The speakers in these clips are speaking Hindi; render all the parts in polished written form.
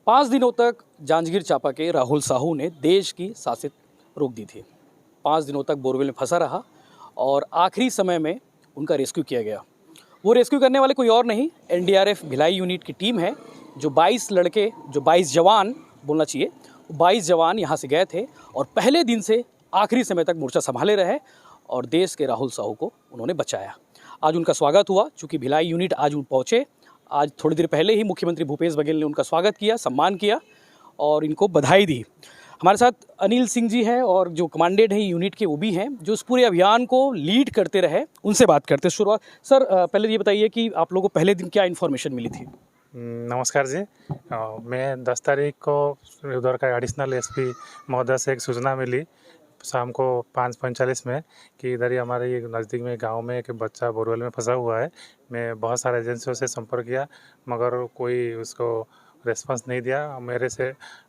5 दिनों तक जांजगीर चांपा के राहुल साहू ने देश की सांसें रोक दी थी। 5 दिनों तक बोरवेल में फंसा रहा और आखिरी समय में उनका रेस्क्यू किया गया। वो रेस्क्यू करने वाले कोई और नहीं, एनडीआरएफ भिलाई यूनिट की टीम है। जो 22 जवान बोलना चाहिए, 22 जवान यहाँ से गए थे और पहले दिन से आखिरी समय तक मोर्चा संभाले रहे और देश के राहुल साहू को उन्होंने बचाया। आज उनका स्वागत हुआ, चूँकि भिलाई यूनिट आज पहुँचे। आज थोड़ी देर पहले ही मुख्यमंत्री भूपेश बघेल ने उनका स्वागत किया, सम्मान किया और इनको बधाई दी। हमारे साथ अनिल सिंह जी हैं और जो कमांडेंट हैं यूनिट के वो भी हैं, जो इस पूरे अभियान को लीड करते रहे। उनसे बात करते हैं। शुरुआत सर, पहले ये बताइए कि आप लोगों को पहले दिन क्या इन्फॉर्मेशन मिली थी? नमस्कार जी। मैं 10 तारीख को उधर का एडिशनल एसपी महोदय से एक सूचना मिली शाम को 5:45 में कि इधर ही हमारे ये नज़दीक में गांव में एक बच्चा बोरवेल में फंसा हुआ है। मैं बहुत सारे एजेंसियों से संपर्क किया मगर कोई उसको रेस्पॉन्स नहीं दिया।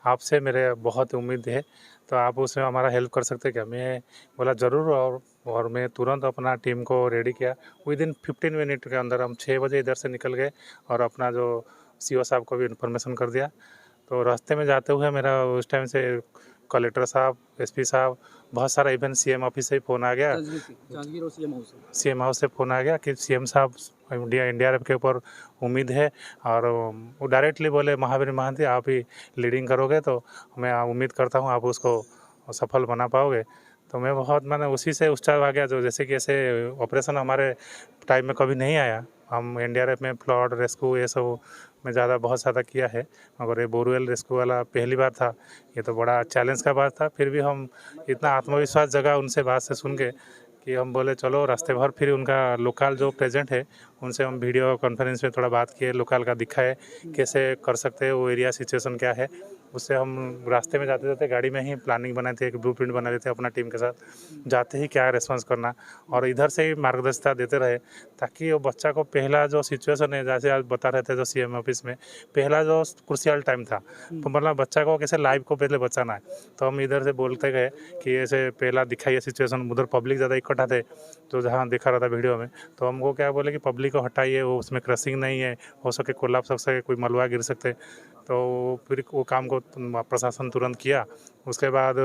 आपसे मेरे बहुत उम्मीद है, तो आप उसमें हमारा हेल्प कर सकते हैं क्या? मैं बोला ज़रूर, और मैं तुरंत अपना टीम को रेडी किया। विदिन 15 मिनट के अंदर हम 6 बजे इधर से निकल गए और अपना जो सीओ साहब को भी इन्फॉर्मेशन कर दिया। तो रास्ते में जाते हुए मेरा उस टाइम से कलेक्टर साहब, एसपी साहब, बहुत सारा इवन सीएम ऑफिस से फ़ोन आ गया, जांजगीर और सीएम हाउस से फ़ोन आ गया कि सीएम साहब एनडीआरएफ के ऊपर उम्मीद है। और वो डायरेक्टली बोले महावीर महांती आप ही लीडिंग करोगे, तो मैं उम्मीद करता हूँ आप उसको सफल बना पाओगे। तो मैं बहुत मैंने उसी से उत्साह आ गया। जो जैसे कि ऐसे ऑपरेशन हमारे टाइम में कभी नहीं आया। हम एनडीआरएफ में फ्लड रेस्क्यू ये सब में बहुत ज़्यादा किया है, मगर ये बोरवेल रेस्क्यू वाला पहली बार था। ये तो बड़ा चैलेंज का बात था। फिर भी हम इतना आत्मविश्वास जगा उनसे बात से सुन के कि हम बोले चलो रास्ते भर। फिर उनका लोकल जो प्रेजेंट है उनसे हम वीडियो कॉन्फ्रेंस में थोड़ा बात किए, लोकल का दिखाए कैसे कर सकते हैं, वो एरिया सिचुएशन क्या है। उससे हम रास्ते में जाते जाते गाड़ी में ही प्लानिंग बनाए थे, एक ब्लूप्रिंट बना रहे थे अपना टीम के साथ, जाते ही क्या रेस्पॉन्स करना और इधर से ही मार्गदर्शिता देते रहे, ताकि वो बच्चा को पहला जो सिचुएशन है, जैसे आज बता रहे थे जो सीएम ऑफिस में, पहला जो क्रूशियल टाइम था, तो मतलब बच्चा को कैसे लाइव को पहले बचाना है। तो हम इधर से बोलते गए कि ऐसे पहला दिखाइए सिचुएशन। उधर पब्लिक ज़्यादा इकट्ठा थे, तो जहाँ देखा रहा था वीडियो में, तो हमको क्या बोले कि पब्लिक को हटाइए, वो उसमें क्रशिंग नहीं है, हो सके कोलाप्स हो सके, कोई मलबा गिर सकते। तो फिर वो काम को प्रशासन तुरंत किया। उसके बाद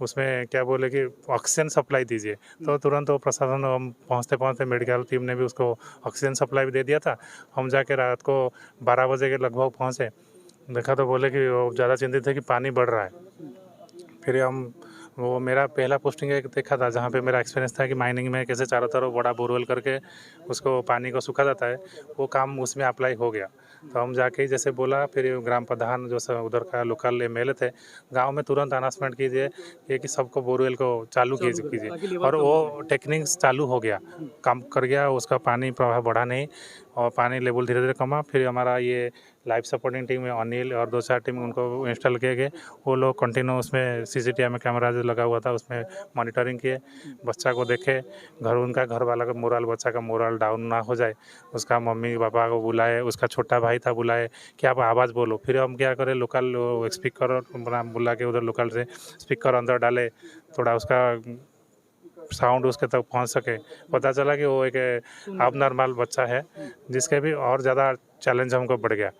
उसमें क्या बोले कि ऑक्सीजन सप्लाई दीजिए, तो तुरंत वो प्रशासन हम पहुँचते पहुँचते मेडिकल टीम ने भी उसको ऑक्सीजन सप्लाई भी दे दिया था। हम जाके रात को 12 बजे के लगभग पहुँचे, देखा तो बोले कि वो ज़्यादा चिंतित है कि पानी बढ़ रहा है। फिर वो मेरा पहला पोस्टिंग एक देखा था जहाँ पे मेरा एक्सपीरियंस था कि माइनिंग में कैसे चारों तरफ बड़ा बोरवेल करके उसको पानी को सूखा जाता है, वो काम उसमें अप्लाई हो गया। तो हम जाके जैसे बोला, फिर ग्राम प्रधान जो उधर का लोकल एमएलए थे, गांव में तुरंत अनाउंसमेंट कीजिए कि सबको बोरवेल को चालू कीजिए, और वो टेक्निक्स चालू हो गया, काम कर गया। उसका पानी प्रवाह बढ़ा नहीं और पानी लेवल धीरे धीरे कमा। फिर हमारा ये लाइफ सपोर्टिंग टीम में अनिल और 2-4 टीम उनको इंस्टॉल किए गए। वो लोग कंटिन्यू उसमें सीसीटीवी में कैमरा जो लगा हुआ था उसमें मॉनिटरिंग किए, बच्चा को देखे, उनका घर वाला का मोरल, बच्चा का मोरल डाउन ना हो जाए। उसका मम्मी पापा को बुलाए, उसका छोटा भाई था बुलाए कि आप आवाज़ बोलो। फिर हम क्या करें, लोकल स्पीकर बुला के उधर लोकल से स्पीकर अंदर डाले, थोड़ा उसका साउंड उसके तक पहुंच सके। पता चला कि वो एक अब नॉर्मल बच्चा है, जिसके भी और ज़्यादा चैलेंज हमको बढ़ गया।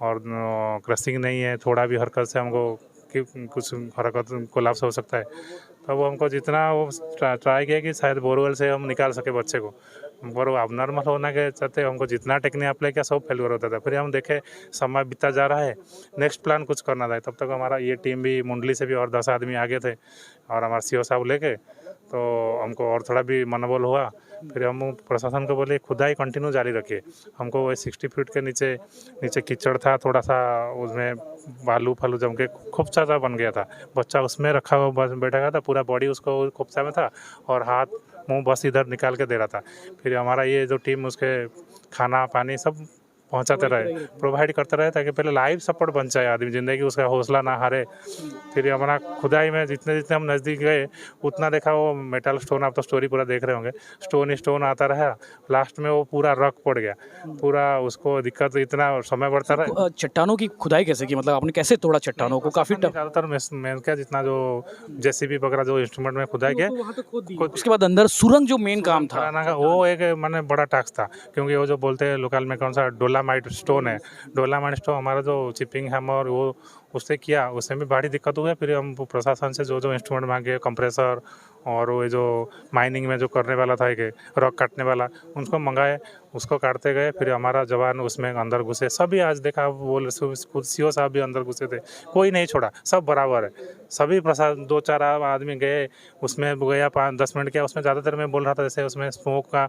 और क्रशिंग नहीं है, थोड़ा भी हरकत से हमको कि कुछ हरकत कोलैप्स हो सकता है। तो वो हमको जितना वो ट्राई किया कि शायद बोरवेल से हम निकाल सके बच्चे को, पर वो अब नॉर्मल होना के चलते हमको जितना टेक्निक अप्लाई किया सब फेलियर होता था। फिर हम देखे समय बीता जा रहा है, नेक्स्ट प्लान कुछ करना था। तब तक हमारा ये टीम भी मुंडली से भी और 10 आदमी आगे थे और हमारा सीओ साहब लेके, तो हमको और थोड़ा भी मनोबल हुआ। फिर हम प्रशासन को बोले खुदाई कंटिन्यू जारी रखिए। हमको वही 60 फीट के नीचे कीचड़ था, थोड़ा सा उसमें बालू फालू जम के खोपचा सा बन गया था। बच्चा उसमें रखा हुआ बस बैठा हुआ था, पूरा बॉडी उसको खोपचा में था और हाथ मुंह बस इधर निकाल के दे रहा था। फिर हमारा ये जो टीम उसके खाना पानी सब पहुंचाते रहे, प्रोवाइड करते रहे, ताकि पहले लाइफ सपोर्ट बन जाए, आदमी ज़िंदगी उसका हौसला ना हारे। फिर हमारा खुदाई में जितने हम नज़दीक गए उतना देखा वो मेटल स्टोन, आप तो स्टोरी पूरा देख रहे होंगे, स्टोन आता रहा। लास्ट में वो पूरा रख पड़ गया, पूरा उसको दिक्कत, इतना समय बढ़ता रहा। चट्टानों की खुदाई कैसे की? मतलब आपने कैसे तोड़ा चट्टानों को? काफ़ी ज़्यादातर मैं क्या जितना जो जेसीबी वगैरह जो इंस्ट्रूमेंट में खुदाई किया, उसके बाद अंदर सुरंग जो मेन काम था वो एक मैंने बड़ा टास्क था, क्योंकि वो जो बोलते हैं लोकल में कौन सा डोला डोलामाइट स्टोन है। डोलामाइट स्टोन हमारा जो चिपिंग हैमर वो उससे किया, उसमें भी बड़ी दिक्कत हुई। फिर हम प्रशासन से जो जो इंस्ट्रूमेंट मांगे, कंप्रेसर और वो जो माइनिंग में जो करने वाला था कि रॉक काटने वाला, उनको मंगाए, उसको काटते गए। फिर हमारा जवान उसमें अंदर घुसे, सभी आज देखा बोल खुद सीओ साहब भी अंदर घुसे थे, कोई नहीं छोड़ा, सब बराबर है। सभी प्रशासन 2-4 आदमी गए, उसमें गया 5-10 मिनट किया। उसमें ज़्यादा देर में बोल रहा था जैसे उसमें स्मोक का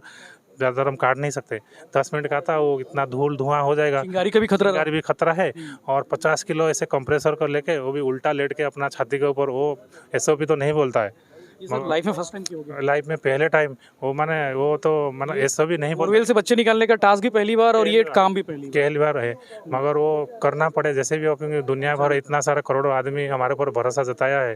ज़्यादातर हम काट नहीं सकते, 10 मिनट का था वो, इतना धूल धुआं हो जाएगा, चिंगारी का भी खतरा था। चिंगारी भी खतरा है। और 50 किलो ऐसे कंप्रेसर को लेके, वो भी उल्टा लेट के अपना छाती के ऊपर, वो SOP तो नहीं बोलता है। ये सर लाइफ में फर्स्ट टाइम क्यों हो गया? लाइफ में पहले टाइम वो माने वो तो माने SOP नहीं बोलता, बोरवेल से बच्चे निकालने का टास्क भी पहली बार और ये काम भी पहली बार। पहली बार है, मगर वो करना पड़े जैसे भी हो, क्योंकि दुनिया भर इतना सारा करोड़ों आदमी हमारे ऊपर भरोसा जताया है।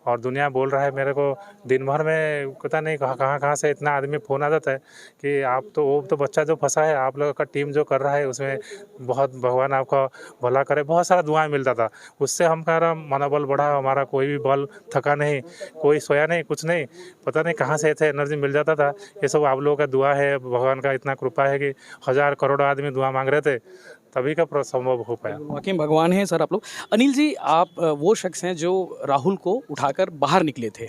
और दुनिया बोल रहा है मेरे को, दिन भर में पता नहीं कहाँ से इतना आदमी फ़ोन आ जाता है कि आप तो, वो तो बच्चा जो फंसा है, आप लोगों का टीम जो कर रहा है उसमें बहुत भगवान आपका भला करे, बहुत सारा दुआएं मिलता था। उससे हमारा मनोबल बढ़ा, हमारा कोई भी बल थका नहीं, कोई सोया नहीं, कुछ नहीं, पता नहीं कहाँ से ऐसे एनर्जी मिल जाता था। ये सब आप लोगों का दुआ है, भगवान का इतना कृपा है कि 1000 करोड़ आदमी दुआ मांग रहे थे, तभी का संभव हो पाया। वाकई भगवान हैं सर आप लोग। अनिल जी, आप वो शख्स हैं जो राहुल को उठाकर बाहर निकले थे।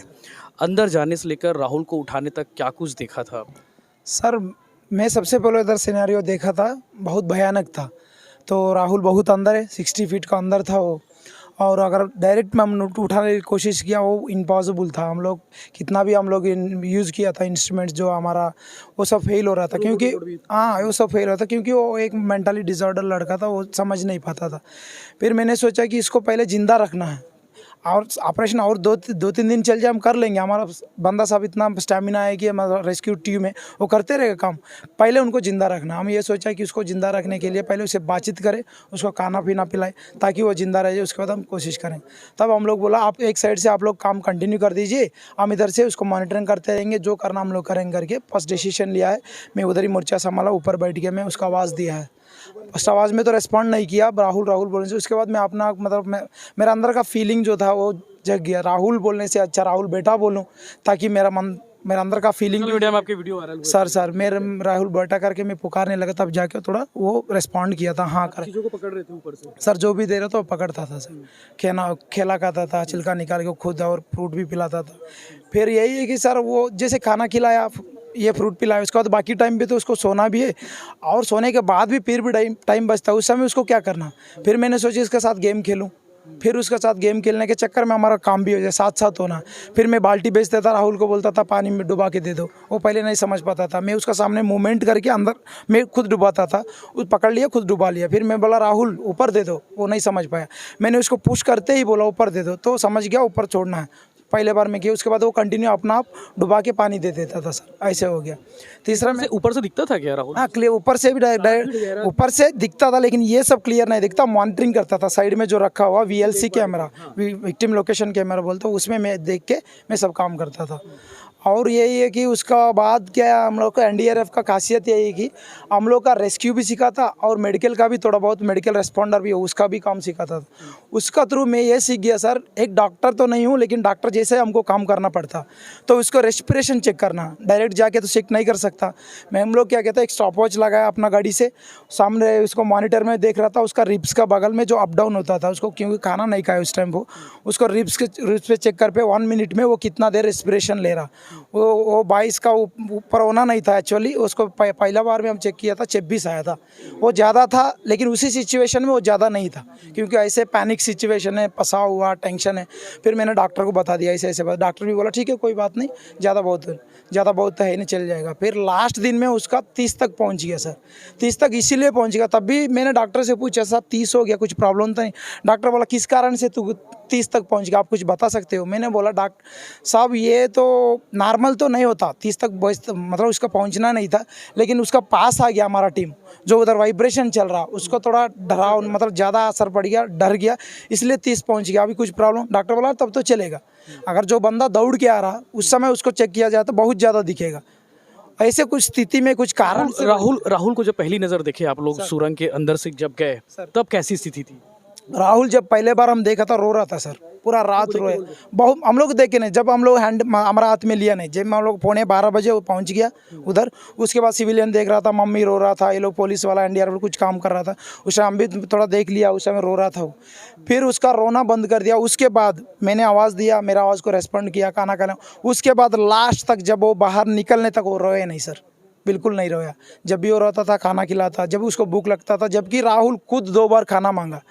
अंदर जाने से लेकर राहुल को उठाने तक क्या कुछ देखा था? सर मैं सबसे पहले इधर सिनेरियो देखा था, बहुत भयानक था। तो राहुल बहुत अंदर है, 60 फीट का अंदर था वो, और अगर डायरेक्ट में हम उठाने की कोशिश किया वो इम्पॉसिबल था। हम लोग कितना भी हम लोग यूज़ किया था इंस्ट्रूमेंट्स जो हमारा, वो सब फेल हो रहा था, क्योंकि हाँ वो सब फेल हो रहा था, क्योंकि वो एक मेंटली डिसऑर्डर लड़का था, वो समझ नहीं पाता था। फिर मैंने सोचा कि इसको पहले ज़िंदा रखना है, और ऑपरेशन और 2-3 दिन चल जाए हम कर लेंगे। हमारा बंदा साहब इतना स्टैमिना है कि हमारा रेस्क्यू टीम है, वो करते रहेगा काम। पहले उनको ज़िंदा रखना, हम ये सोचा कि उसको ज़िंदा रखने के लिए पहले उससे बातचीत करें, उसको खाना पीना पिलाए ताकि वो ज़िंदा रह जाए, उसके बाद हम कोशिश करें। तब हम लोग बोला आप एक साइड से आप लोग काम कंटिन्यू कर दीजिए, हम इधर से उसको मॉनिटरिंग करते रहेंगे, जो करना हम लोग करेंगे करके फर्स्ट डिसीजन लिया है। मैं उधर ही मोर्चा संभाला, ऊपर बैठ के मैं उसका आवाज़ दिया है। फर्स्ट आवाज़ में तो रेस्पॉन्ड नहीं किया राहुल राहुल बोलने से, उसके बाद मैं अपना मतलब मेरा अंदर का फीलिंग जो था वो जग गया। राहुल बोलने से अच्छा राहुल बेटा बोलूं, ताकि मेरा अंदर का फीलिंग। मीडिया में आपके वीडियो वायरल हुए। सर मेरे राहुल बेटा करके मैं पुकारने लगा, तब जाके थोड़ा वो रेस्पॉन्ड किया था, हाँ कर। चीज़ों को पकड़ रहे थे ऊपर से। सर जो भी दे रहा था वो पकड़ता था सर, खेला खाता था, छिलका निकाल के खुद, और फ्रूट भी पिलाता था। फिर यही है कि सर वो जैसे खाना खिलाया, ये फ्रूट पिलाया, उसके बाद बाकी टाइम पे तो उसको सोना भी है, और सोने के बाद भी फिर भी टाइम बचता है, उस समय उसको क्या करना। फिर मैंने सोचा इसके साथ गेम खेलूँ, फिर उसके साथ गेम खेलने के चक्कर में हमारा काम भी हो जाए, साथ साथ होना। फिर मैं बाल्टी बेचता था, राहुल को बोलता था पानी में डुबा के दे दो, वो पहले नहीं समझ पाता था। मैं उसका सामने मूवमेंट करके अंदर मैं खुद डुबाता था, उस पकड़ लिया, खुद डुबा लिया। फिर मैं बोला राहुल ऊपर दे दो, वो नहीं समझ पाया। मैंने उसको पुश करते ही बोला ऊपर दे दो, तो समझ गया ऊपर छोड़ना है। पहले बार में किया, उसके बाद वो कंटिन्यू अपना आप डुबा के पानी दे देता था सर, ऐसे हो गया। तीसरा में ऊपर से दिखता था क्या राहुल? हाँ क्लियर, ऊपर से भी डायरेक्ट ऊपर से दिखता था, लेकिन ये सब क्लियर नहीं दिखता। मॉनिटरिंग करता था, साइड में जो रखा हुआ VLC camera, victim location camera बोलते, उसमें मैं देख के मैं सब काम करता था। और यही है कि उसका बाद क्या है, हम लोग का NDRF का खासियत यही है कि हम लोग का रेस्क्यू भी सीखा था, और मेडिकल का भी थोड़ा बहुत, मेडिकल रेस्पॉन्डर भी हो, उसका भी काम सीखा था। उसका थ्रू मैं ये सीख गया सर, एक डॉक्टर तो नहीं हूँ, लेकिन डॉक्टर जैसे हमको काम करना पड़ता। तो उसको रेस्पिरेशन चेक करना, डायरेक्ट जाके तो चेक नहीं कर सकता मैं। हम लोग क्या कहते हैं, एक स्टॉप वॉच लगाया अपना गाड़ी से, सामने उसको मॉनिटर में देख रहा था, उसका रिब्स का बगल में जो अप डाउन होता था, उसको क्योंकि खाना नहीं खाया उस टाइम, वो उसको रिब्स पे चेक कर पे 1 मिनट में वो कितना देर रेस्पिरेशन ले रहा। वो 22 का ऊपर होना नहीं था एक्चुअली, उसको पहला बार में हम चेक किया था 26 आया था, वो ज़्यादा था। लेकिन उसी सिचुएशन में वो ज़्यादा नहीं था, क्योंकि ऐसे पैनिक सिचुएशन है, फंसा हुआ टेंशन है। फिर मैंने डॉक्टर को बता दिया ऐसे ऐसे बात, डॉक्टर भी बोला ठीक है कोई बात नहीं, ज़्यादा बहुत है नहीं, चल जाएगा। फिर लास्ट दिन में उसका 30 तक पहुँच गया सर, 30 तक इसीलिए पहुँच गया। तब भी मैंने डॉक्टर से पूछा सर 30 हो गया, कुछ प्रॉब्लम तो नहीं? डॉक्टर बोला किस कारण से तू 30 तक पहुँच गया, आप कुछ बता सकते हो? मैंने बोला डॉक्टर साहब ये तो नॉर्मल तो नहीं होता 30 तक, मतलब उसका पहुंचना नहीं था, लेकिन उसका पास आ गया हमारा टीम, जो उधर वाइब्रेशन चल रहा, उसको थोड़ा डराव, मतलब ज़्यादा असर पड़ गया, डर गया, इसलिए 30 पहुंच गया। अभी कुछ प्रॉब्लम? डॉक्टर बोला तब तो चलेगा। अगर जो बंदा दौड़ के आ रहा उस समय उसको चेक किया जाए तो बहुत ज़्यादा दिखेगा। ऐसे कुछ स्थिति में कुछ कारण से राहुल को जब पहली नज़र देखे आप लोग सुरंग के अंदर से जब गए, तब कैसी स्थिति थी? राहुल जब पहले बार हम देखा था रो रहा था सर, पूरा रात रोए। बहुत हम लोग देखे नहीं, जब हम लोग हैंड हमारा हाथ में लिया नहीं, जब हम लोग 11:15 वो पहुंच गया उधर, उसके बाद सिविलियन देख रहा था, मम्मी रो रहा था, ये लोग पुलिस वाला एनडीआरएफ कुछ काम कर रहा था, उस टाइम भी थोड़ा देख लिया, उस समय रो रहा था वो। फिर उसका रोना बंद कर दिया। उसके बाद मैंने आवाज़ दिया, मेरा आवाज़ को रेस्पॉन्ड किया, खाना खाना। उसके बाद लास्ट तक जब वो बाहर निकलने तक वो रोए नहीं सर, बिल्कुल नहीं रोया। जब भी वो रोता था खाना खिलाता, जब भी उसको भूख लगता था, जबकि राहुल खुद 2 बार खाना मांगा,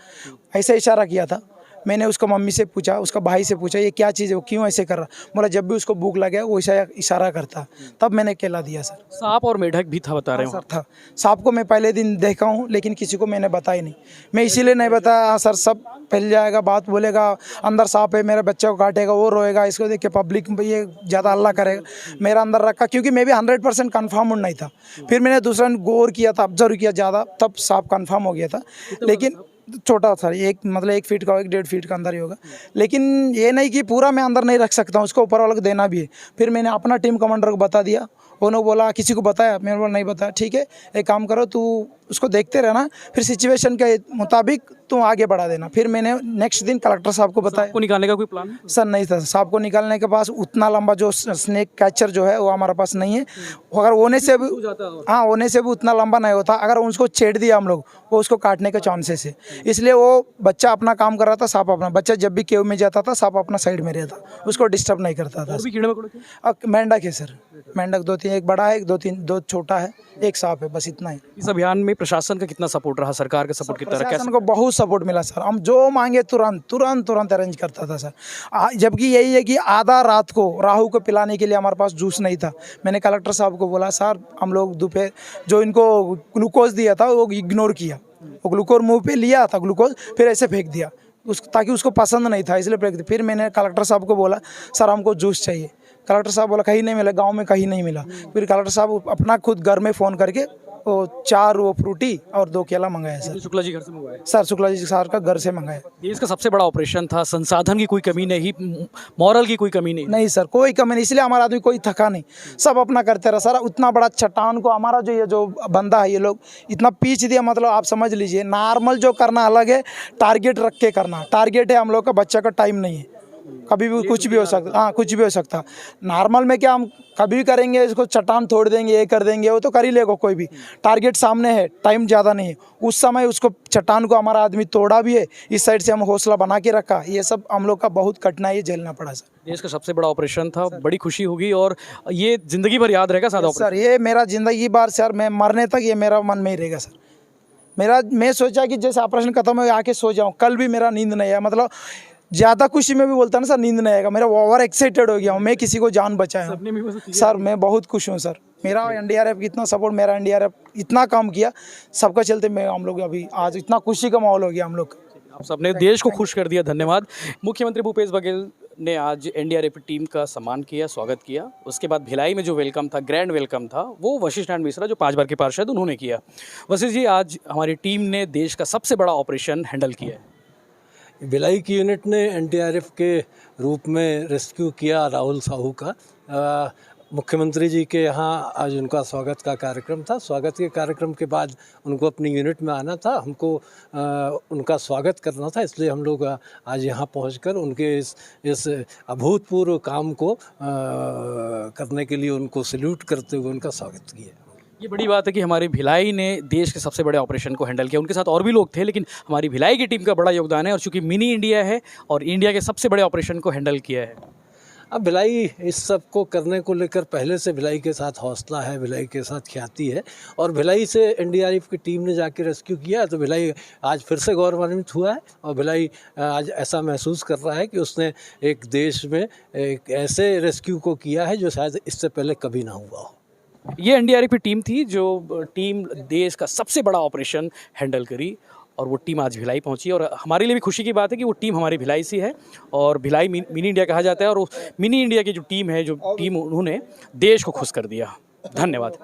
ऐसे इशारा किया था। मैंने उसको मम्मी से पूछा, उसका भाई से पूछा, ये क्या चीज़ है, वो क्यों ऐसे कर रहा? बोला जब भी उसको भूख लगे वो ऐसा इशारा करता। तब मैंने केला दिया सर। सांप और मेढक भी था बता रहे सर हो। था। सांप को मैं पहले दिन देखा हूँ, लेकिन किसी को मैंने बताया नहीं। मैं इसीलिए नहीं बताया, हाँ सर सब फैल जाएगा, बात बोलेगा अंदर सांप है, मेरे बच्चे को काटेगा, वो रोएगा, इसको देख के पब्लिक ये ज़्यादा हल्ला करेगा। मेरा अंदर रखा, क्योंकि मैं भी 100% कन्फर्म नहीं था। फिर मैंने दूसरा गौर किया था, ऑब्जर्व किया ज़्यादा, तब सांप कन्फर्म हो गया था। लेकिन छोटा था, एक मतलब 1 फीट का, 1.5 फीट का अंदर ही होगा। लेकिन ये नहीं कि पूरा मैं अंदर नहीं रख सकता हूँ, उसको ऊपर वाले को देना भी है। फिर मैंने अपना टीम कमांडर को बता दिया, उन्होंने बोला किसी को बताया, मैंने बोला नहीं बताया। ठीक है, एक काम करो, तू उसको देखते रहना, फिर सिचुएशन के मुताबिक तू आगे बढ़ा देना। फिर मैंने नेक्स्ट दिन कलेक्टर साहब को बताया। को निकालने का कोई प्लान नहीं? सर नहीं था, सांप को निकालने के पास उतना लंबा जो स्नेक कैचर जो है वो हमारे पास नहीं है। अगर होने से भी, हाँ होने से भी उतना लंबा नहीं होता। अगर उसको छेड़ दिया हम लोग, वो उसको काटने के चांसेस है। इसलिए वो बच्चा अपना काम कर रहा था, सांप अपना। बच्चा जब भी केव में जाता था, सांप अपना साइड में रहता, उसको डिस्टर्ब नहीं करता था। और भी कीड़े मकोड़े थे? मेंढक है सर, मेंढक 2-3, एक बड़ा है, 2 छोटा है, एक सांप है, बस इतना ही। इस अभियान में प्रशासन का कितना सपोर्ट रहा, सरकार का सपोर्ट कितना रहा? प्रशासन को बहुत सपोर्ट मिला सर। हम जो मांगे तुरंत अरेंज करता था सर। जबकि यही है कि आधा रात को राहु को पिलाने के लिए हमारे पास जूस नहीं था। मैंने कलेक्टर साहब को बोला, सर हम लोग दोपहर जो इनको ग्लूकोज दिया था वो इग्नोर किया, वो ग्लूकोज मुंह पे लिया था ग्लूकोज, फिर ऐसे फेंक दिया ताकि उसको पसंद नहीं था, इसलिए फेंक दिया। फिर मैंने कलेक्टर साहब को बोला, सर हमको जूस चाहिए। कलेक्टर साहब बोला कहीं नहीं मिला, गांव में कहीं नहीं मिला। फिर कलेक्टर साहब अपना खुद घर में फ़ोन करके वो 4 वो फ्रूटी और 2 केला मंगाया सर। शुक्ला जी घर से मंगवाए? सर शुक्ला जी सर का घर से मंगाया। देश का सबसे बड़ा ऑपरेशन था, संसाधन की कोई कमी नहीं, मॉरल की कोई कमी नहीं। नहीं सर, कोई कमी नहीं, इसलिए हमारा आदमी कोई थका नहीं, सब अपना करते रहा सर। उतना बड़ा चट्टान को हमारा जो बंदा है, ये लोग इतना पीच दिया, मतलब आप समझ लीजिए। नॉर्मल जो करना अलग है, टारगेट रख के करना। टारगेट है हम लोग का, बच्चा का टाइम नहीं है, कभी भी कुछ भी हो सकता। हाँ कुछ भी हो सकता। नॉर्मल में क्या हम कभी भी करेंगे, इसको चट्टान तोड़ देंगे, ये कर देंगे, वो तो कर ही लेगा कोई भी। टारगेट सामने है, टाइम ज़्यादा नहीं है। उस समय उसको चट्टान को हमारा आदमी तोड़ा भी है, इस साइड से हम हौसला बना के रखा। ये सब हम लोग का बहुत कठिनाई झेलना पड़ा सर। देश का सबसे बड़ा ऑपरेशन था, बड़ी खुशी होगी और ये जिंदगी भर याद रहेगा सादा ऑपरेशन। सर ये मेरा ज़िंदगी भर सर, मैं मरने तक ये मेरा मन में ही रहेगा सर। मैं सोचा कि जैसे ऑपरेशन खत्म हो आके सो जाऊँ, कल भी मेरा नींद नहीं आया। मतलब ज़्यादा खुशी में भी बोलता ना सर, नींद नहीं आएगा। मेरा ओवर एक्साइटेड हो गया हूँ, मैं किसी को जान बचाया हूँ सर। मैं बहुत खुश हूँ सर। मेरा एनडीआरएफ की इतना सपोर्ट, मेरा एनडीआरएफ इतना काम किया, सबका चलते हम लोग अभी आज इतना खुशी का माहौल हो गया हम लोग। आप सबने देश को खुश कर दिया, धन्यवाद। मुख्यमंत्री भूपेश बघेल ने आज एनडीआरएफ टीम का सम्मान किया, स्वागत किया। उसके बाद भिलाई में जो वेलकम था, ग्रैंड वेलकम था, वो वशिष्ठ नारायण मिश्रा जो 5 बार के पार्षद, उन्होंने किया। वशिष्ठ जी, आज हमारी टीम ने देश का सबसे बड़ा ऑपरेशन हैंडल किया है। भिलाई की यूनिट ने एनडीआरएफ के रूप में रेस्क्यू किया राहुल साहू का। मुख्यमंत्री जी के यहाँ आज उनका स्वागत का कार्यक्रम था। स्वागत के कार्यक्रम के बाद उनको अपनी यूनिट में आना था, हमको उनका स्वागत करना था, इसलिए हम लोग आज यहाँ पहुंचकर उनके इस अभूतपूर्व काम को करने के लिए उनको सैल्यूट करते हुए उनका स्वागत किया। ये बड़ी बात है कि हमारी भिलाई ने देश के सबसे बड़े ऑपरेशन को हैंडल किया। उनके साथ और भी लोग थे, लेकिन हमारी भिलाई की टीम का बड़ा योगदान है। और चूंकि मिनी इंडिया है और इंडिया के सबसे बड़े ऑपरेशन को हैंडल किया है। अब भिलाई इस सब को करने को लेकर पहले से भिलाई के साथ हौसला है, भिलाई के साथ ख्याति है। और भिलाई से एनडीआरएफ की टीम ने जाके रेस्क्यू किया, तो भिलाई आज फिर से गौरवान्वित हुआ है। और भिलाई आज ऐसा महसूस कर रहा है कि उसने एक देश में एक ऐसे रेस्क्यू को किया है जो शायद इससे पहले कभी ना हुआ हो। ये एनडीआरएफ की टीम थी जो टीम देश का सबसे बड़ा ऑपरेशन हैंडल करी, और वो टीम आज भिलाई पहुंची। और हमारे लिए भी खुशी की बात है कि वो टीम हमारी भिलाई से है, और भिलाई मिनी इंडिया कहा जाता है। और मिनी इंडिया की जो टीम है, जो टीम उन्होंने देश को खुश कर दिया। धन्यवाद।